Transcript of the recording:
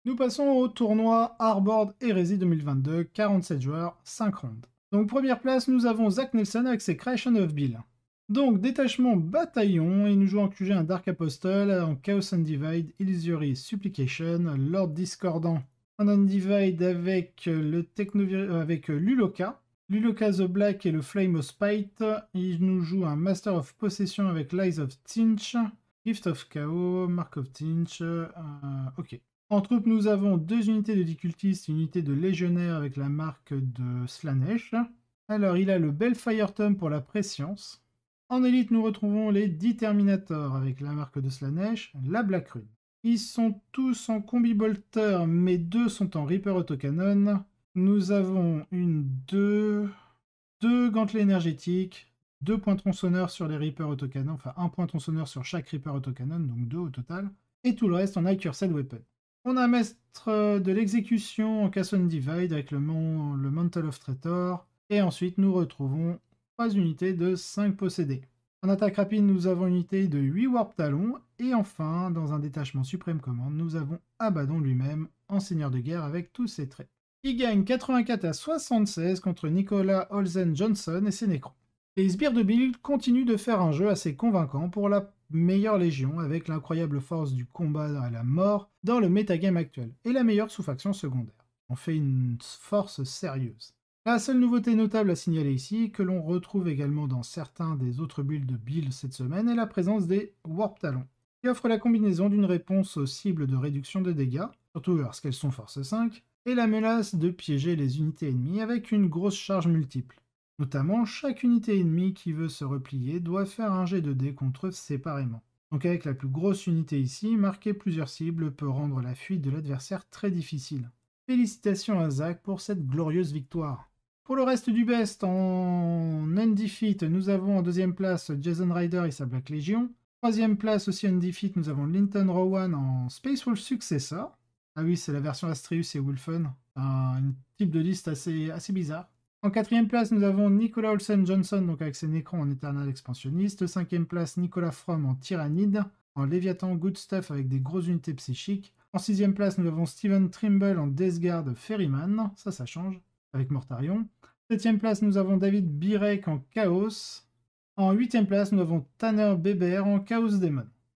Nous passons au tournoi Hardboard Hérésie 2022, 47 joueurs, 5 rounds. Donc première place, nous avons Zach Nelson avec ses Creation of Bill. Donc détachement bataillon, il nous joue en QG un Dark Apostle, en Chaos Undivide, Illusory Supplication, Lord Discordant, en Undivide avec le avec Luloka. Luloka the Black et le Flame of Spite. Il nous joue un Master of Possession avec Lies of Tinch, Gift of Chaos, Mark of Tinch, ok. En troupe, nous avons 2 unités de Dicultiste, une unité de Légionnaire avec la marque de Slanesh. Alors, il a le Bellfire Tome pour la Prescience. En élite, nous retrouvons les 10 Terminators avec la marque de Slanesh, la Black Rune. Ils sont tous en Combi Bolter, mais 2 sont en Reaper Autocannon. Nous avons deux gantelets énergétiques, 2 points tronçonneurs sur les Reaper Autocannon, enfin un point tronçonneur sur chaque Reaper Autocannon, donc 2 au total. Et tout le reste en High Cursed Weapon. On a un maître de l'exécution en Chaos Undivide avec le Mantle of Traitor. Et ensuite, nous retrouvons 3 unités de 5 possédés. En attaque rapide, nous avons une unité de 8 Warp Talons. Et enfin, dans un détachement Supreme Command, nous avons Abaddon lui-même en seigneur de guerre avec tous ses traits. Il gagne 84 à 76 contre Nicolas Olsen Johnson et ses Nécrons. Les sbires de Bill continuent de faire un jeu assez convaincant pour la meilleure légion avec l'incroyable force du combat à la mort dans le metagame actuel, et la meilleure sous-faction secondaire. On fait une force sérieuse. La seule nouveauté notable à signaler ici, que l'on retrouve également dans certains des autres builds de Bill cette semaine, est la présence des Warp Talons, qui offrent la combinaison d'une réponse aux cibles de réduction de dégâts, surtout lorsqu'elles sont force 5, et la menace de piéger les unités ennemies avec une grosse charge multiple. Notamment, chaque unité ennemie qui veut se replier doit faire un jet de dés contre eux séparément. Donc avec la plus grosse unité ici, marquer plusieurs cibles peut rendre la fuite de l'adversaire très difficile. Félicitations à Zach pour cette glorieuse victoire. Pour le reste du best, en Undefeat, nous avons en deuxième place Jason Ryder et sa Black Legion. Troisième place aussi Undefeat, nous avons Linton Rowan en Space Wolf Successor. Ah oui, c'est la version Astrius et Wolfen. Un type de liste assez bizarre. En quatrième place, nous avons Nicolas Olsen Johnson, donc avec ses Nécrons en Eternal Expansionniste. Cinquième place, Nicolas Fromm en Tyrannide, en Léviathan Good Stuff avec des grosses unités psychiques. En sixième place, nous avons Steven Trimble en Death Guard Ferryman, ça change, avec Mortarion. Septième place, nous avons David Birek en Chaos. En huitième place, nous avons Tanner Beber en Chaos Demon.